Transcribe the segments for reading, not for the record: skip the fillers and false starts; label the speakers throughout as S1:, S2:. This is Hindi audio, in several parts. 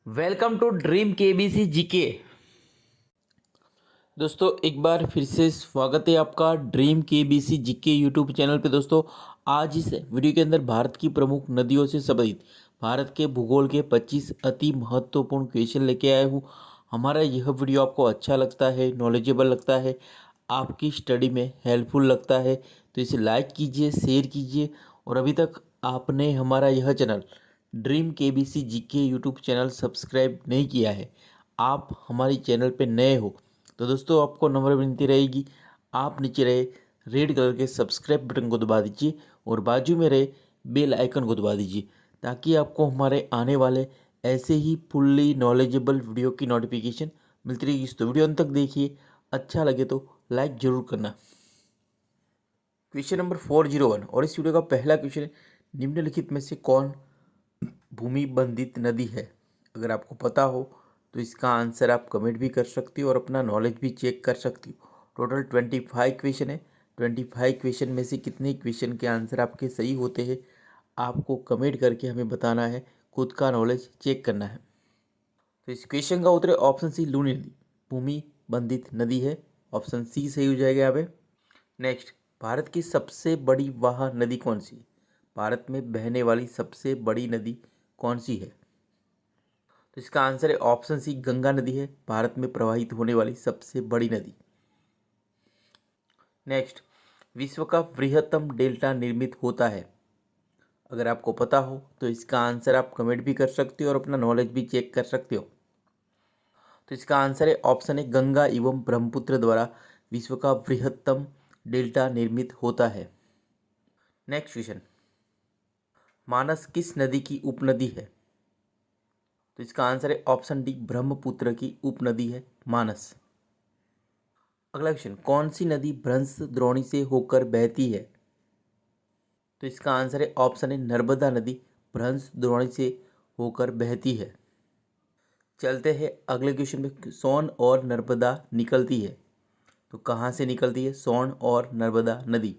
S1: Welcome to dream KBC GK. दोस्तों एक बार फिर से स्वागत है आपका dream KBC GK YouTube channel पे। दोस्तों आज इस वीडियो के अंदर भारत की प्रमुख नदियों से संबंधित भारत के भूगोल के 25 अति महत्वपूर्ण क्वेश्चन लेके आया हूँ। हमारा यह वीडियो आपको अच्छा लगता है, नॉलेजेबल लगता है, आपकी स्टडी में हेल्पफुल लगता है तो इसे लाइक कीजिए, शेयर कीजिए। और अभी तक आपने हमारा यह channel dream KBC GK YouTube channel subscribe नहीं किया है, आप हमारे चैनल पे नए हो तो दोस्तों आपको नम्र विनती रहेगी, आप नीचे रहे रेड कलर के सब्सक्राइब बटन को दबा दीजिए और बाजू में रहे बेल आइकन को दबा दीजिए ताकि आपको हमारे आने वाले ऐसे ही फुल्ली नॉलेजेबल वीडियो की नोटिफिकेशन मिलती रहेगी। तो वीडियो अंत तक देखिए, अच्छा लगे तो लाइक ज़रूर करना। क्वेश्चन नंबर 401 और इस वीडियो का पहला क्वेश्चन है, निम्नलिखित में से कौन भूमि बंधित नदी है? अगर आपको पता हो तो इसका आंसर आप कमेंट भी कर सकती हो और अपना नॉलेज भी चेक कर सकती हो। टोटल 25 क्वेश्चन है। 25 क्वेश्चन में से कितने क्वेश्चन के आंसर आपके सही होते हैं आपको कमेंट करके हमें बताना है, खुद का नॉलेज चेक करना है। तो इस क्वेश्चन का उत्तर है ऑप्शन सी, लूनी नदी भूमि बंधित नदी है। ऑप्शन सी सही हो जाएगा यहाँ पे। नेक्स्ट, भारत की सबसे बड़ी वाह नदी कौन सी है? भारत में बहने वाली सबसे बड़ी नदी कौन सी है? तो इसका आंसर है ऑप्शन सी, गंगा नदी है भारत में प्रवाहित होने वाली सबसे बड़ी नदी। नेक्स्ट, विश्व का बृहत्तम डेल्टा निर्मित होता है? अगर आपको पता हो तो इसका आंसर आप कमेंट भी कर सकते हो और अपना नॉलेज भी चेक कर सकते हो। तो इसका आंसर है ऑप्शन है, गंगा एवं ब्रह्मपुत्र द्वारा विश्व का बृहत्तम डेल्टा निर्मित होता है। नेक्स्ट क्वेश्चन, मानस किस नदी की उपनदी है? तो इसका आंसर है ऑप्शन डी, ब्रह्मपुत्र की उपनदी है मानस। अगला क्वेश्चन, कौन सी नदी भ्रंश द्रोणी से होकर बहती है? तो इसका आंसर है ऑप्शन है, नर्मदा नदी भ्रंश द्रोणी से होकर बहती है। चलते हैं अगले क्वेश्चन में, सोन और नर्मदा निकलती है तो कहाँ से निकलती है सोन और नर्मदा नदी?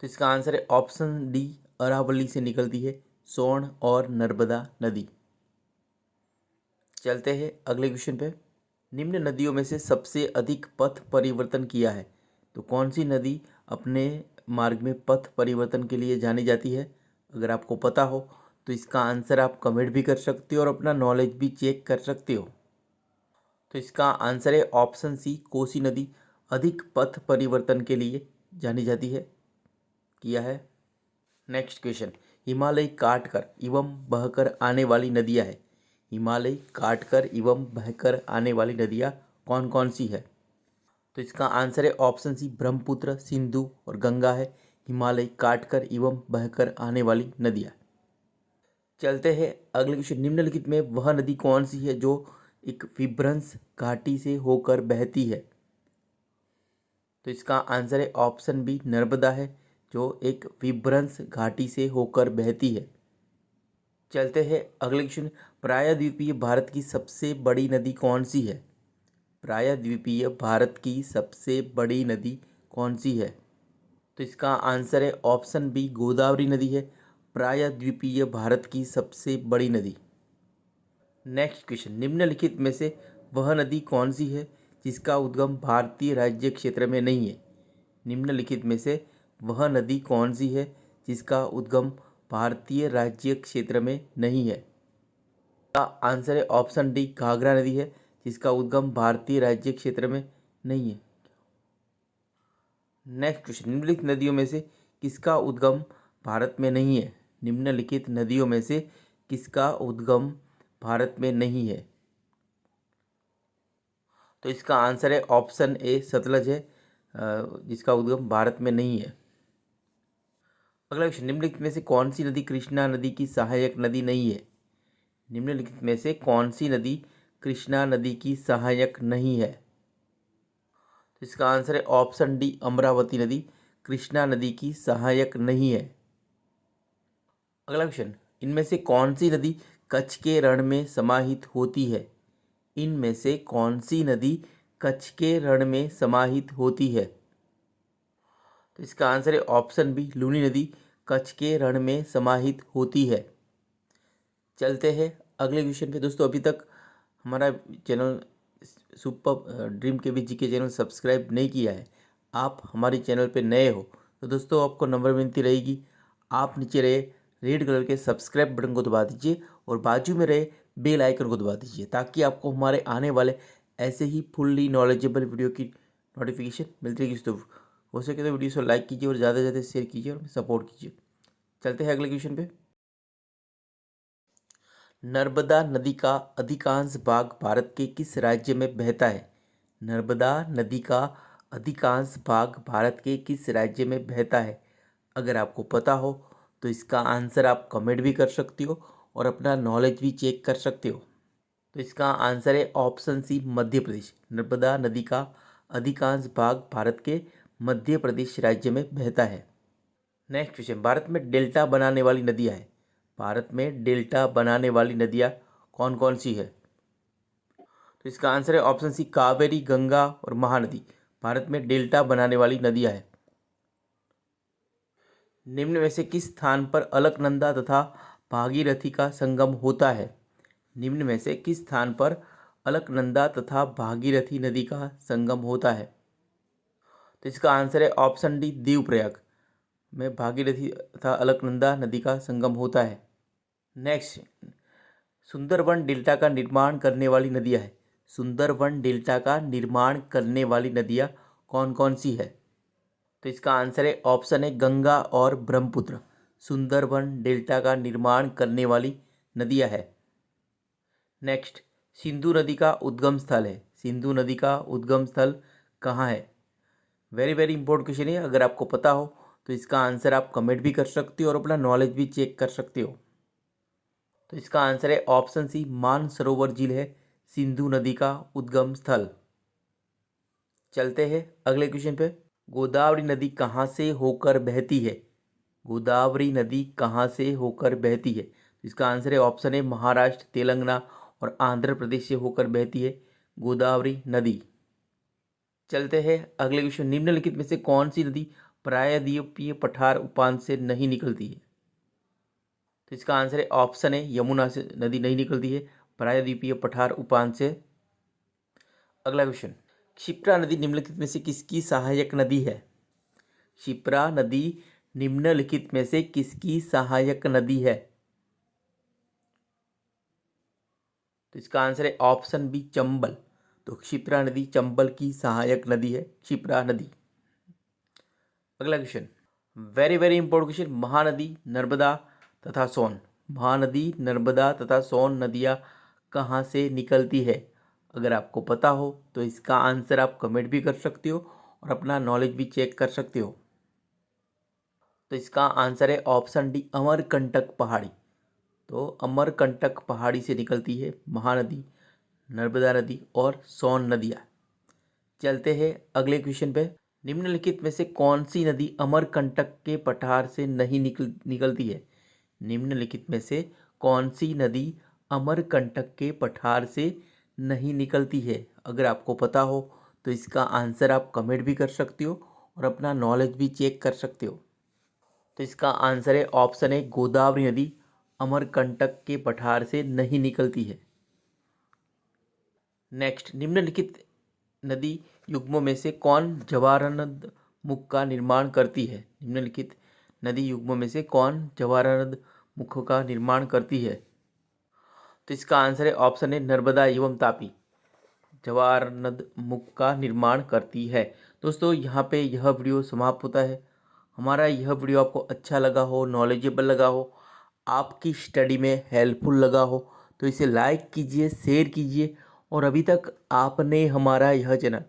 S1: तो इसका आंसर है ऑप्शन डी, अरावली से निकलती है सोन और नर्मदा नदी। चलते हैं अगले क्वेश्चन पे, निम्न नदियों में से सबसे अधिक पथ परिवर्तन किया है तो कौन सी नदी अपने मार्ग में पथ परिवर्तन के लिए जानी जाती है? अगर आपको पता हो तो इसका आंसर आप कमेंट भी कर सकते हो और अपना नॉलेज भी चेक कर सकते हो। तो इसका आंसर है ऑप्शन सी, कोसी नदी अधिक पथ परिवर्तन के लिए जानी जाती है, किया है। नेक्स्ट क्वेश्चन, हिमालय काटकर एवं बहकर आने वाली नदियाँ है? हिमालय काटकर एवं बहकर आने वाली नदियाँ कौन कौन सी है? तो इसका आंसर है ऑप्शन सी, ब्रह्मपुत्र, सिंधु और गंगा है हिमालय काटकर एवं बहकर आने वाली नदियाँ। चलते हैं अगले क्वेश्चन, निम्नलिखित में वह नदी कौन सी है जो एक विभ्रंश घाटी से होकर बहती है? तो इसका आंसर है ऑप्शन बी, नर्मदा है जो एक विभ्रंश घाटी से होकर बहती है। चलते हैं अगले क्वेश्चन, प्रायद्वीपीय भारत की सबसे बड़ी नदी कौन सी है? प्रायद्वीपीय भारत की सबसे बड़ी नदी कौन सी है? तो इसका आंसर है ऑप्शन बी, गोदावरी नदी है प्रायद्वीपीय भारत की सबसे बड़ी नदी। नेक्स्ट क्वेश्चन, निम्नलिखित में से वह नदी कौन सी है जिसका उद्गम भारतीय राज्य क्षेत्र में नहीं है? निम्नलिखित में से वह नदी कौन सी है जिसका उद्गम भारतीय राज्य क्षेत्र में नहीं है? का आंसर है ऑप्शन डी, घाघरा नदी है जिसका उद्गम भारतीय राज्य क्षेत्र में नहीं है। नेक्स्ट क्वेश्चन, निम्नलिखित नदियों में से किसका उद्गम भारत में नहीं है? निम्नलिखित नदियों में से किसका उद्गम भारत में नहीं है? तो इसका आंसर है ऑप्शन ए, सतलज है जिसका उद्गम भारत में नहीं है। अगला क्वेश्चन, निम्नलिखित में से कौन सी नदी कृष्णा नदी की सहायक नदी नहीं है? निम्नलिखित में से कौन सी नदी कृष्णा नदी की सहायक नहीं है? तो इसका आंसर है ऑप्शन डी, अमरावती नदी कृष्णा नदी की सहायक नहीं है। अगला क्वेश्चन, इनमें से कौन सी नदी कच्छ के रण में समाहित होती है? इनमें से कौन सी नदी कच्छ के रण में समाहित होती है? तो इसका आंसर है ऑप्शन बी, लूनी नदी कच्छ के रण में समाहित होती है। चलते हैं अगले क्वेश्चन पे दोस्तों, अभी तक हमारा चैनल सुपर ड्रीम के जी के चैनल सब्सक्राइब नहीं किया है, आप हमारे चैनल पे नए हो, तो दोस्तों आपको नंबर विनती रहेगी, आप नीचे रहे रेड कलर के सब्सक्राइब बटन को दबा दीजिए और बाजू में रहे बेल आइकन को दबा दीजिए, ताकि आपको हमारे आने वाले ऐसे ही फुल्ली नॉलेजेबल वीडियो की नोटिफिकेशन मिलती रहेगी। दोस्तों हो सके तो वीडियो को लाइक कीजिए और ज़्यादा से ज़्यादा शेयर कीजिए और सपोर्ट कीजिए। चलते हैं अगले क्वेश्चन पे। नर्मदा नदी का अधिकांश भाग भारत के किस राज्य में बहता है? नर्मदा नदी का अधिकांश भाग भारत के किस राज्य में बहता है? अगर आपको पता हो तो इसका आंसर आप कमेंट भी कर सकते हो और अपना नॉलेज भी चेक कर सकते हो। तो इसका आंसर है ऑप्शन सी, मध्य प्रदेश। नर्मदा नदी का अधिकांश भाग भारत के मध्य प्रदेश राज्य में बहता है। नेक्स्ट क्वेश्चन, भारत में डेल्टा बनाने वाली नदियाँ हैं। भारत में डेल्टा बनाने वाली नदियाँ कौन कौन सी है? तो इसका आंसर है ऑप्शन सी, कावेरी, गंगा और महानदी भारत में डेल्टा बनाने वाली नदियाँ हैं। निम्न में से किस स्थान पर अलकनंदा तथा भागीरथी का संगम होता है? निम्न में से किस स्थान पर अलकनंदा तथा भागीरथी नदी का संगम होता है? तो इसका आंसर है ऑप्शन डी, देवप्रयाग में भागीरथी तथा अलकनंदा नदी का संगम होता है। नेक्स्ट, सुंदरवन डेल्टा का निर्माण करने वाली नदियाँ है। सुंदरवन डेल्टा का निर्माण करने वाली नदियाँ कौन कौन सी है? तो इसका आंसर है ऑप्शन है, गंगा और ब्रह्मपुत्र सुंदरवन डेल्टा का निर्माण करने वाली नदियाँ है। नेक्स्ट, सिंधु नदी का उद्गम स्थल है। सिंधु नदी का उद्गम स्थल कहाँ है? वेरी वेरी इंपॉर्टेंट क्वेश्चन है, अगर आपको पता हो तो इसका आंसर आप कमेंट भी कर सकते हो और अपना नॉलेज भी चेक कर सकते हो। तो इसका आंसर है ऑप्शन सी, मानसरोवर झील है सिंधु नदी का उद्गम स्थल। चलते हैं अगले क्वेश्चन पे। गोदावरी नदी कहाँ से होकर बहती है? गोदावरी नदी कहाँ से होकर बहती है? इसका आंसर है ऑप्शन है, महाराष्ट्र, तेलंगाना और आंध्र प्रदेश से होकर बहती है गोदावरी नदी। चलते हैं अगले क्वेश्चन, निम्नलिखित में से कौन सी नदी प्रायद्वीपीय पठार उफान से नहीं निकलती है? तो इसका आंसर है ऑप्शन है, यमुना से नदी नहीं निकलती है प्रायद्वीपीय पठार उफान से। अगला क्वेश्चन, क्षिप्रा नदी निम्नलिखित में से किसकी सहायक नदी है? क्षिप्रा नदी निम्नलिखित में से किसकी सहायक नदी है? तो इसका आंसर है ऑप्शन बी, चंबल। तो क्षिप्रा नदी चंबल की सहायक नदी है क्षिप्रा नदी। अगला question, very very important question, Mahanadi, Narmada तथा सोन। महानदी, नर्मदा तथा सोन नदियाँ कहाँ से निकलती है? अगर आपको पता हो तो इसका आंसर आप कमेंट भी कर सकते हो और अपना नॉलेज भी चेक कर सकते हो। तो इसका आंसर है ऑप्शन डी, अमरकंटक पहाड़ी। तो अमरकंटक पहाड़ी से निकलती है महानदी, नर्मदा नदी और सोन नदियाँ। चलते हैं अगले क्वेश्चन पे। निम्नलिखित में से कौन सी नदी अमरकंटक के पठार से नहीं निकलती है? निम्नलिखित में से कौन सी नदी अमरकंटक के पठार से नहीं निकलती है? अगर आपको पता हो तो इसका आंसर आप कमेंट भी कर सकते हो और अपना नॉलेज भी चेक कर सकते हो। तो इसका आंसर है ऑप्शन है, गोदावरी नदी अमरकंटक के पठार से नहीं निकलती है। नेक्स्ट, निम्नलिखित नदी युग्मों में से कौन जवाहरानंद मुख का निर्माण करती है? निम्नलिखित नदी युग्मों में से कौन जवाहरानंद मुख का निर्माण करती है? तो इसका आंसर है ऑप्शन है, नर्मदा एवं तापी जवाहरानंद मुख का निर्माण करती है। दोस्तों यहाँ पे यह वीडियो समाप्त होता है। हमारा यह वीडियो आपको अच्छा लगा हो, नॉलेजेबल लगा हो, आपकी स्टडी में हेल्पफुल लगा हो तो इसे लाइक कीजिए, शेयर कीजिए और अभी तक आपने हमारा यह channel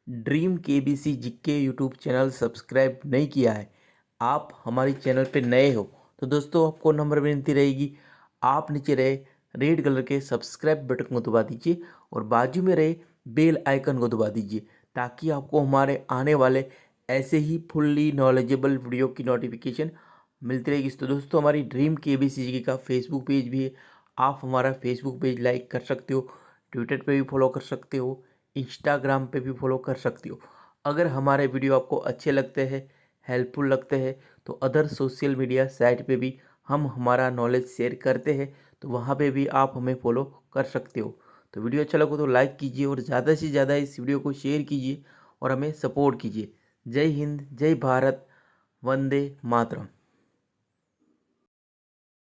S1: dream KBC GK YouTube channel subscribe नहीं किया है, आप हमारे चैनल पे नए हो तो दोस्तों आपको नंबर विनती रहेगी, आप नीचे रहे रेड कलर के सब्सक्राइब बटन को दबा दीजिए और बाजू में रहे बेल आइकन को दबा दीजिए, ताकि आपको हमारे आने वाले ऐसे ही फुल्ली नॉलेजेबल वीडियो की नोटिफिकेशन मिलती रहेगी। तो दोस्तों हमारी ड्रीम केबीसी जीके का फेसबुक पेज भी है, आप हमारा फेसबुक पेज लाइक कर सकते हो, ट्विटर पे भी फॉलो कर सकते हो, इंस्टाग्राम पे भी फॉलो कर सकते हो। अगर हमारे वीडियो आपको अच्छे लगते हैं, हेल्पफुल लगते हैं तो अदर सोशल मीडिया साइट पे भी हम हमारा नॉलेज शेयर करते हैं, तो वहाँ पे भी आप हमें फॉलो कर सकते हो। तो वीडियो अच्छा लगा तो लाइक कीजिए और ज़्यादा से ज़्यादा इस वीडियो को शेयर कीजिए और हमें सपोर्ट कीजिए। जय हिंद, जय भारत, वंदे मातरम।